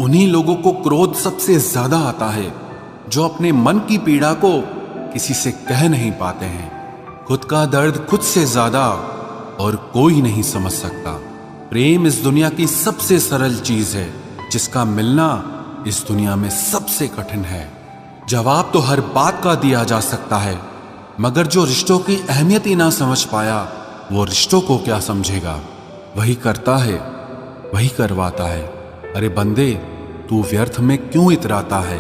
उन्हीं लोगों को क्रोध सबसे ज्यादा आता है जो अपने मन की पीड़ा को किसी से कह नहीं पाते हैं। खुद का दर्द खुद से ज्यादा और कोई नहीं समझ सकता। प्रेम इस दुनिया की सबसे सरल चीज है जिसका मिलना इस दुनिया में सबसे कठिन है। जवाब तो हर बात का दिया जा सकता है, मगर जो रिश्तों की अहमियत ही ना समझ पाया वो रिश्तों को क्या समझेगा। वही करता है, वही करवाता है। अरे बंदे, तू व्यर्थ में क्यों इतराता है?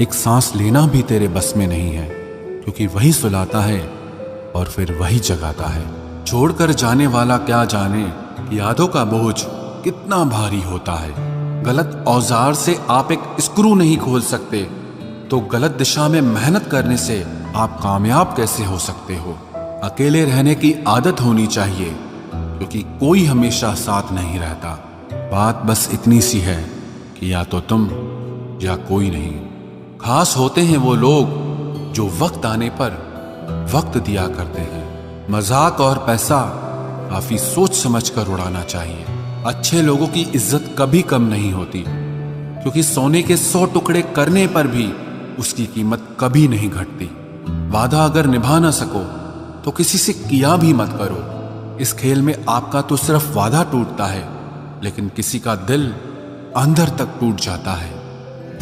एक सांस लेना भी तेरे बस में नहीं है, क्योंकि वही सुलाता है और फिर वही जगाता है। छोड़कर जाने वाला क्या जाने कि यादों का बोझ कितना भारी होता है। गलत औजार से आप एक स्क्रू नहीं खोल सकते, तो गलत दिशा में मेहनत करने से आप कामयाब कैसे हो सकते हो? अकेले रहने की आदत होनी चाहिए, क्योंकि कोई हमेशा साथ नहीं रहता। बात बस इतनी सी है कि या तो तुम या कोई नहीं। खास होते हैं वो लोग जो वक्त आने पर वक्त दिया करते हैं। मजाक और पैसा काफी सोच समझ कर उड़ाना चाहिए। अच्छे लोगों की इज्जत कभी कम नहीं होती, क्योंकि सोने के 100 टुकड़े करने पर भी उसकी कीमत कभी नहीं घटती। वादा अगर निभा ना सको तो किसी से किया भी मत करो। इस खेल में आपका तो सिर्फ वादा टूटता है, लेकिन किसी का दिल अंदर तक टूट जाता है।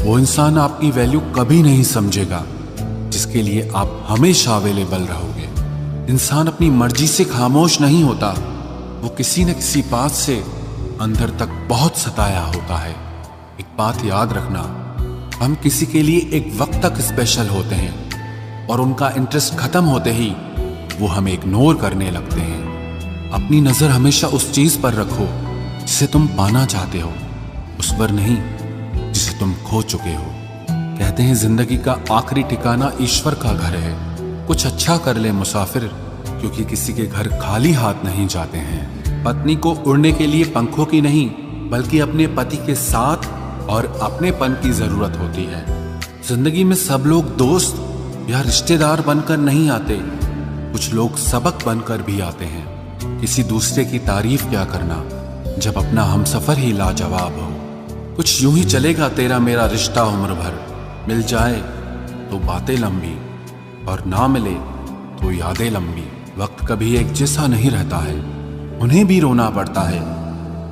वो इंसान आपकी वैल्यू कभी नहीं समझेगा जिसके लिए आप हमेशा अवेलेबल रहोगे। इंसान अपनी मर्जी से खामोश नहीं होता, वो किसी न किसी बात से अंदर तक बहुत सताया होता है। एक बात याद रखना, हम किसी के लिए एक वक्त तक स्पेशल होते हैं और उनका इंटरेस्ट खत्म होते ही वो हमें इग्नोर करने लगते हैं। अपनी नजर हमेशा उस चीज पर रखो जिसे तुम पाना चाहते हो, उस पर नहीं जिसे तुम खो चुके हो। कहते हैं जिंदगी का आखिरी ठिकाना ईश्वर का घर है। कुछ अच्छा कर ले मुसाफिर, क्योंकि किसी के घर खाली हाथ नहीं जाते हैं। पत्नी को उड़ने के लिए पंखों की नहीं, बल्कि अपने पति के साथ और अपनेपन की जरूरत होती है। जिंदगी में सब लोग दोस्त या रिश्तेदार बनकर नहीं आते, कुछ लोग सबक बनकर भी आते हैं। किसी दूसरे की तारीफ क्या करना जब अपना हमसफर ही लाजवाब हो। कुछ यूं ही चलेगा तेरा मेरा रिश्ता उम्र भर, मिल जाए तो बातें लंबी और ना मिले तो यादें लंबी। वक्त कभी एक जैसा नहीं रहता है, उन्हें भी रोना पड़ता है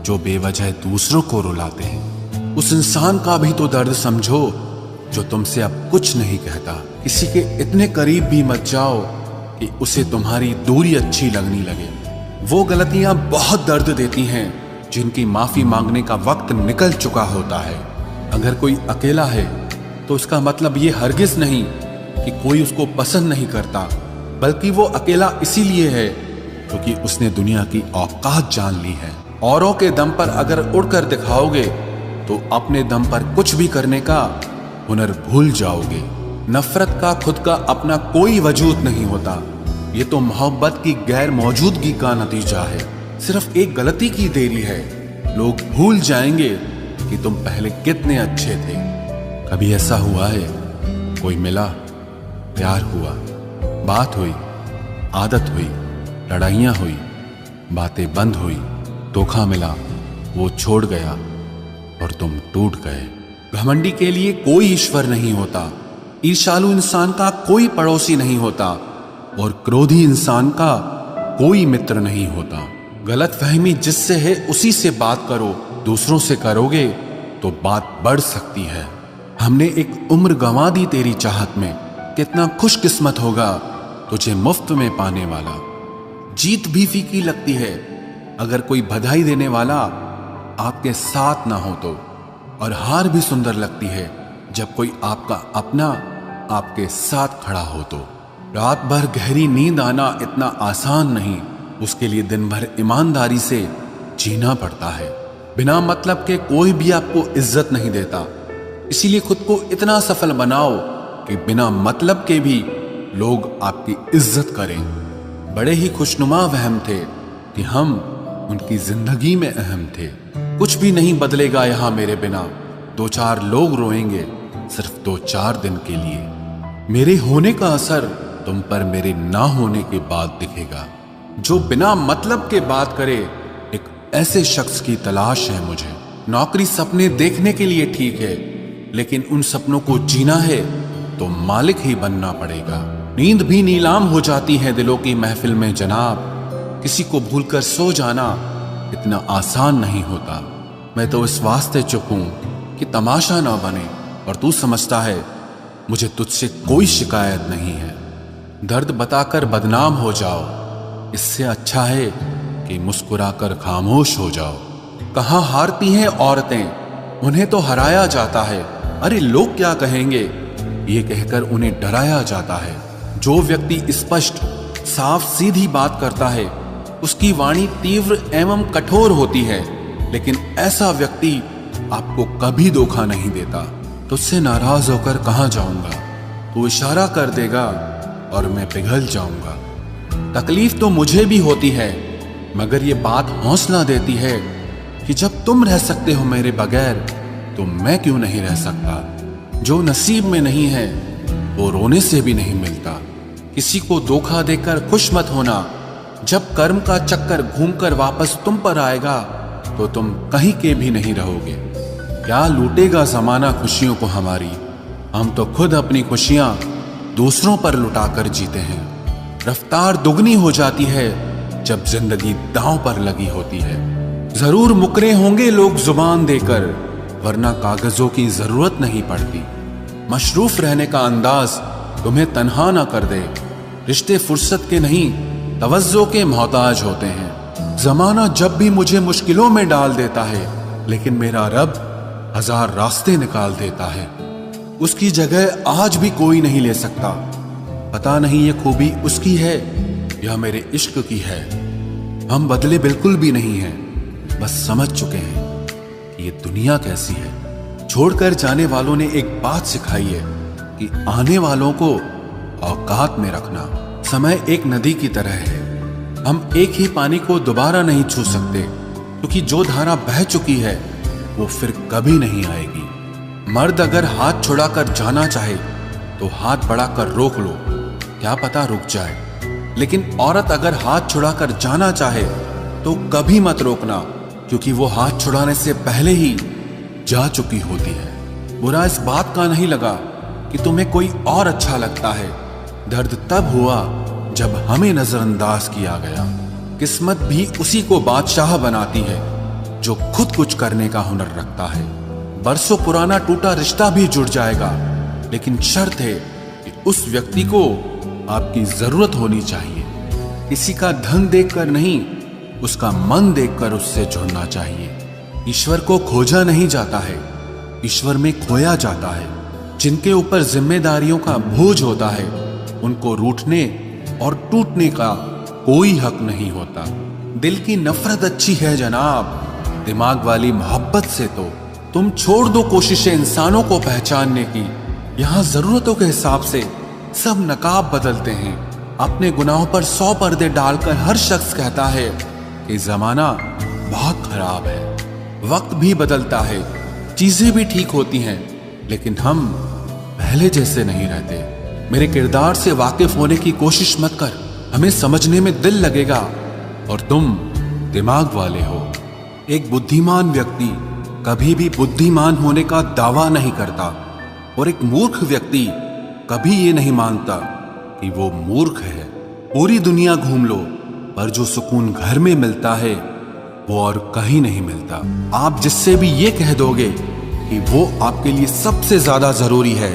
जो बेवजह दूसरों को रुलाते हैं। उस इंसान का भी तो दर्द समझो जो तुमसे अब कुछ नहीं कहता। किसी के इतने करीब भी मत जाओ कि उसे तुम्हारी दूरी अच्छी लगने लगे। वो गलतियां बहुत दर्द देती हैं जिनकी माफी मांगने का वक्त निकल चुका होता है। अगर कोई अकेला है तो उसका मतलब ये हरगिज नहीं कि कोई उसको पसंद नहीं करता, बल्कि वो अकेला इसीलिए है क्योंकि उसने दुनिया की औकात जान ली है। औरों के दम पर अगर उड़कर दिखाओगे तो अपने दम पर कुछ भी करने का हुनर भूल जाओगे। नफरत का खुद का अपना कोई वजूद नहीं होता, ये तो मोहब्बत की गैर मौजूदगी का नतीजा है। सिर्फ एक गलती की देरी है, लोग भूल जाएंगे कि तुम पहले कितने अच्छे थे। कभी ऐसा हुआ है कोई मिला, प्यार हुआ, बात हुई, आदत हुई, लड़ाइयाँ हुई, बातें बंद हुई, धोखा मिला, वो छोड़ गया और तुम टूट गए। घमंडी के लिए कोई ईश्वर नहीं होता, ईर्ष्यालु इंसान का कोई पड़ोसी नहीं होता और क्रोधी इंसान का कोई मित्र नहीं होता। गलतफहमी जिससे है उसी से बात करो, दूसरों से करोगे तो बात बढ़ सकती है। हमने एक उम्र गंवा दी तेरी चाहत में, कितना खुशकिस्मत होगा तुझे मुफ्त में पाने वाला। जीत भी फीकी लगती है अगर कोई बधाई देने वाला आपके साथ ना हो तो, और हार भी सुंदर लगती है जब कोई आपका अपना आपके साथ खड़ा हो तो। रात भर गहरी नींद आना इतना आसान नहीं, उसके लिए दिन भर ईमानदारी से जीना पड़ता है। बिना मतलब के कोई भी आपको इज्जत नहीं देता, इसीलिए खुद को इतना सफल बनाओ कि बिना मतलब के भी लोग आपकी इज्जत करें। बड़े ही खुशनुमा वहम थे कि हम उनकी जिंदगी में अहम थे। कुछ भी नहीं बदलेगा यहां मेरे बिना, 2-4 लोग रोएंगे सिर्फ 2-4 दिन के लिए। मेरे होने का असर तुम पर मेरे ना होने के बाद दिखेगा। जो बिना मतलब के बात करे, एक ऐसे शख्स की तलाश है मुझे। नौकरी सपने देखने के लिए ठीक है, लेकिन उन सपनों को जीना है तो मालिक ही बनना पड़ेगा। नींद भी नीलाम हो जाती है दिलों की महफिल में जनाब। किसी को भूलकर सो जाना इतना आसान नहीं होता। मैं तो इस वास्ते चुप हूं कि तमाशा ना बने, और तू समझता है मुझे तुझसे कोई शिकायत नहीं है। दर्द बताकर बदनाम हो जाओ, इससे अच्छा है कि मुस्कुराकर खामोश हो जाओ। कहाँ हारती हैं औरतें, उन्हें तो हराया जाता है। अरे लोग क्या कहेंगे, ये कहकर उन्हें डराया जाता है। जो व्यक्ति स्पष्ट साफ सीधी बात करता है उसकी वाणी तीव्र एवं कठोर होती है, लेकिन ऐसा व्यक्ति आपको कभी धोखा नहीं देता। तुझसे नाराज होकर कहाँ जाऊंगा, तू इशारा कर देगा और मैं पिघल जाऊंगा। तकलीफ तो मुझे भी होती है, मगर ये बात हौसला देती है कि जब तुम रह सकते हो मेरे बगैर तो मैं क्यों नहीं रह सकता। जो नसीब में नहीं है वो रोने से भी नहीं मिलता। किसी को धोखा देकर खुश मत होना। जब कर्म का चक्कर घूमकर वापस तुम पर आएगा तो तुम कहीं के भी नहीं रहोगे। क्या लूटेगा जमाना खुशियों को हमारी, हम तो खुद अपनी खुशियां दूसरों पर लुटाकर जीते हैं। रफ्तार दुगनी हो जाती है जब जिंदगी दांव पर लगी होती है। जरूर मुकरे होंगे लोग जुबान देकर, वरना कागजों की जरूरत नहीं पड़ती। मशरूफ रहने का अंदाज तुम्हें तन्हा ना कर दे। रिश्ते फुर्सत के नहीं तवज्जो के मोहताज होते हैं। जमाना जब भी मुझे मुश्किलों में डाल देता है, लेकिन मेरा रब हजार रास्ते निकाल देता है। उसकी जगह आज भी कोई नहीं ले सकता। पता नहीं ये खूबी उसकी है या मेरे इश्क की है। हम बदले बिल्कुल भी नहीं हैं, बस समझ चुके हैं कि ये दुनिया कैसी है। छोड़कर जाने वालों ने एक बात सिखाई है कि आने वालों को औकात में रखना। समय एक नदी की तरह है, हम एक ही पानी को दोबारा नहीं छू सकते, क्योंकि जो धारा बह चुकी है वो फिर कभी नहीं आएगी। मर्द अगर हाथ छुड़ाकर जाना चाहे तो हाथ बढ़ाकर रोक लो, क्या पता रुक जाए। लेकिन औरत अगर हाथ छुड़ाकर जाना चाहे तो कभी मत रोकना, क्योंकि वो हाथ छुड़ाने से पहले ही जा चुकी होती है। बुरा इस बात का नहीं लगा कि तुम्हें कोई और अच्छा लगता है। दर्द तब हुआ जब हमें नजरअंदाज किया गया। किस्मत भी उसी को बादशाह बनाती है जो खुद कुछ करने का हुनर रखता है। बरसों पुराना टूटा रिश्ता भी जुड़ जाएगा, लेकिन शर्त है कि उस व्यक्ति को आपकी जरूरत होनी चाहिए। किसी का धन देखकर नहीं, उसका मन देखकर उससे जुड़ना चाहिए। ईश्वर को खोजा नहीं जाता है, ईश्वर में खोया जाता है। जिनके ऊपर जिम्मेदारियों का बोझ होता है उनको रूठने और टूटने का कोई हक नहीं होता। दिल की नफरत अच्छी है जनाब, दिमाग वाली मोहब्बत से तो तुम छोड़ दो कोशिशें इंसानों को पहचानने की। यहाँ जरूरतों के हिसाब से सब नकाब बदलते हैं। अपने गुनाहों पर 100 पर्दे डालकर हर शख्स कहता है कि जमाना बहुत खराब है। वक्त भी बदलता है, चीजें भी ठीक होती हैं, लेकिन हम पहले जैसे नहीं रहते। मेरे किरदार से वाकिफ होने की कोशिश मत कर, हमें समझने में दिल लगेगा और तुम दिमाग वाले हो। एक बुद्धिमान व्यक्ति कभी भी बुद्धिमान होने का दावा नहीं करता, और एक मूर्ख व्यक्ति कभी ये नहीं मानता कि वो मूर्ख है। पूरी दुनिया घूम लो, पर जो सुकून घर में मिलता है वो और कहीं नहीं मिलता। आप जिससे भी ये कह दोगे कि वो आपके लिए सबसे ज्यादा जरूरी है,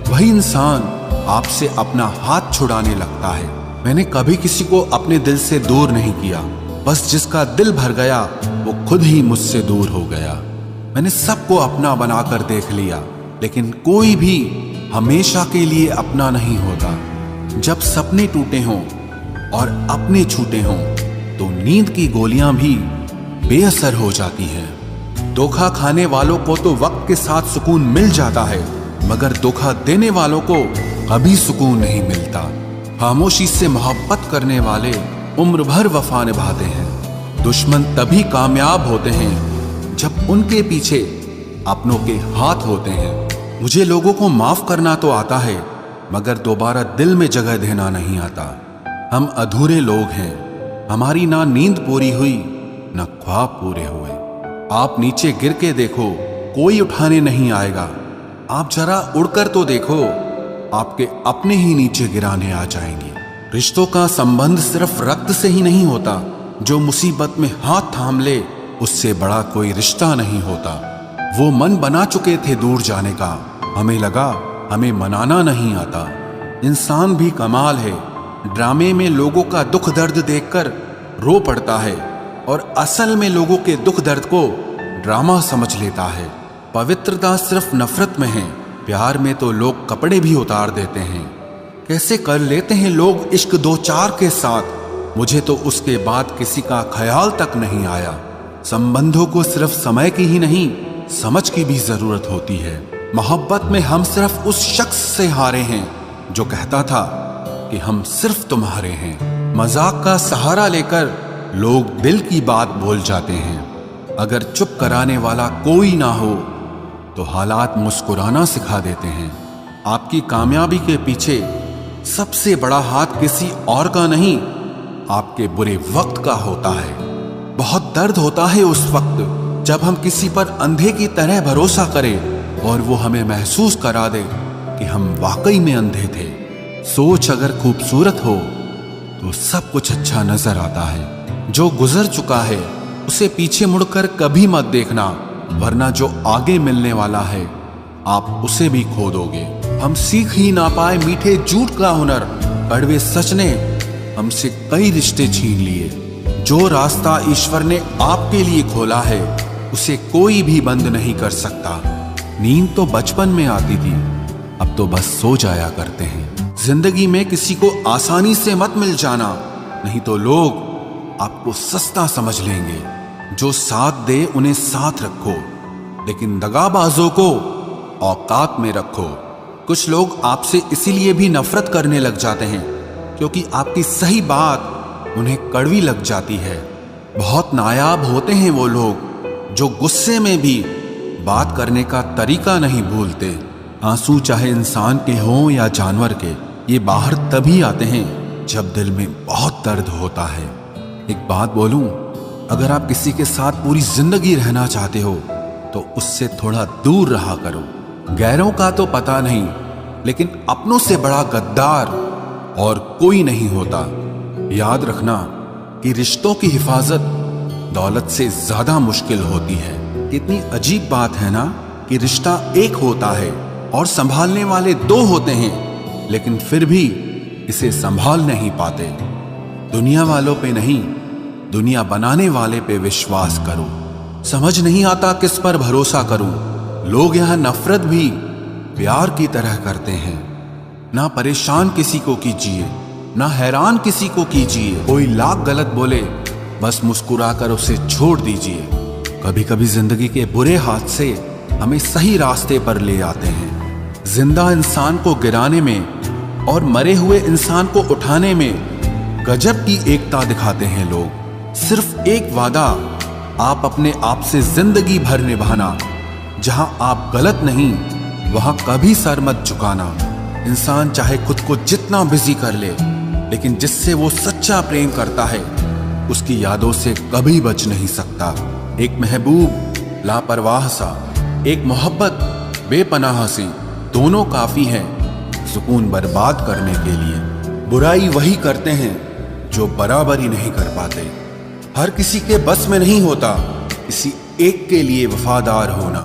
वही इंसान आपसे अपना हाथ छुड़ाने लगता है। मैंने कभी किसी को अपने दिल से दूर नहीं किया, बस जिसका दिल भर गया वो खुद ही मुझसे दूर हो गया। मैंने सबको अपना बनाकर देख लिया, लेकिन कोई भी हमेशा के लिए अपना नहीं होता। जब सपने टूटे हों और अपने छूटे हों तो नींद की गोलियां भी बेअसर हो जाती हैं। धोखा खाने वालों को तो वक्त के साथ सुकून मिल जाता है, मगर धोखा देने वालों को कभी सुकून नहीं मिलता। खामोशी से मोहब्बत करने वाले उम्र भर वफा निभाते हैं। दुश्मन तभी कामयाब होते हैं जब उनके पीछे अपनों के हाथ होते हैं। मुझे लोगों को माफ करना तो आता है, मगर दोबारा दिल में जगह देना नहीं आता। हम अधूरे लोग हैं, हमारी ना नींद पूरी हुई ना ख्वाब पूरे हुए। आप नीचे गिर के देखो, कोई उठाने नहीं आएगा। आप जरा उड़कर तो देखो, आपके अपने ही नीचे गिराने आ जाएंगे। रिश्तों का संबंध सिर्फ रक्त से ही नहीं होता। जो मुसीबत में हाथ थाम ले, उससे बड़ा कोई रिश्ता नहीं होता। वो मन बना चुके थे दूर जाने का, हमें लगा हमें मनाना नहीं आता। इंसान भी कमाल है, ड्रामे में लोगों का दुख दर्द देखकर रो पड़ता है और असल में लोगों के दुख दर्द को ड्रामा समझ लेता है। पवित्रता सिर्फ नफरत में है, प्यार में तो लोग कपड़े भी उतार देते हैं। कैसे कर लेते हैं लोग इश्क दो चार के साथ, मुझे तो उसके बाद किसी का ख्याल तक नहीं आया। संबंधों को सिर्फ समय की ही नहीं, समझ की भी जरूरत होती है। मोहब्बत में हम सिर्फ उस शख्स से हारे हैं जो कहता था कि हम सिर्फ तुम्हारे हैं। मजाक का सहारा लेकर लोग दिल की बात बोल जाते हैं। अगर चुप कराने वाला कोई ना हो तो हालात मुस्कुराना सिखा देते हैं। आपकी कामयाबी के पीछे सबसे बड़ा हाथ किसी और का नहीं, आपके बुरे वक्त का होता है। बहुत दर्द होता है उस वक्त जब हम किसी पर अंधे की तरह भरोसा करें और वो हमें महसूस करा दे कि हम वाकई में अंधे थे। सोच अगर खूबसूरत हो तो सब कुछ अच्छा नजर आता है। जो गुजर चुका है उसे पीछे मुड़कर कभी मत देखना, वरना जो आगे मिलने वाला है आप उसे भी खो दोगे। हम सीख ही ना पाए मीठे झूठ का हुनर, कड़वे सच ने हमसे कई रिश्ते छीन लिए। जो रास्ता ईश्वर ने आपके लिए खोला है उसे कोई भी बंद नहीं कर सकता। नींद तो बचपन में आती थी, अब तो बस सो जाया करते हैं। जिंदगी में किसी को आसानी से मत मिल जाना, नहीं तो लोग आपको सस्ता समझ लेंगे। जो साथ दे उन्हें साथ रखो, लेकिन दगाबाजों को औकात में रखो। कुछ लोग आपसे इसीलिए भी नफरत करने लग जाते हैं क्योंकि आपकी सही बात उन्हें कड़वी लग जाती है। बहुत नायाब होते हैं वो लोग जो गुस्से में भी बात करने का तरीका नहीं भूलते। आंसू चाहे इंसान के हों या जानवर के, ये बाहर तभी आते हैं जब दिल में बहुत दर्द होता है। एक बात बोलूं, अगर आप किसी के साथ पूरी जिंदगी रहना चाहते हो तो उससे थोड़ा दूर रहा करो। गैरों का तो पता नहीं, लेकिन अपनों से बड़ा गद्दार और कोई नहीं होता। याद रखना कि रिश्तों की हिफाजत दौलत से ज्यादा मुश्किल होती है। कितनी अजीब बात है ना कि रिश्ता एक होता है और संभालने वाले दो होते हैं, लेकिन फिर भी इसे संभाल नहीं पाते। दुनिया वालों पे नहीं, दुनिया बनाने वाले पे विश्वास करो। समझ नहीं आता किस पर भरोसा करूं। लोग यहां नफरत भी प्यार की तरह करते हैं। ना परेशान किसी को कीजिए, ना हैरान किसी को कीजिए। कोई लाख गलत बोले, बस मुस्कुराकर उसे छोड़ दीजिए। कभी कभी जिंदगी के बुरे हाथ से हमें सही रास्ते पर ले आते हैं। जिंदा इंसान को गिराने में और मरे हुए इंसान को उठाने में गजब की एकता दिखाते हैं लोग। सिर्फ एक वादा आप अपने आप से जिंदगी भर निभाना, जहां आप गलत नहीं वहां कभी सर मत झुकाना। इंसान चाहे खुद को जितना बिजी कर ले, लेकिन जिससे वो सच्चा प्रेम करता है उसकी यादों से कभी बच नहीं सकता। एक महबूब लापरवाह सा, एक मोहब्बत बेपनाह सी, दोनों काफी हैं सुकून बर्बाद करने के लिए। बुराई वही करते हैं जो बराबरी नहीं कर पाते। हर किसी के बस में नहीं होता किसी एक के लिए वफादार होना।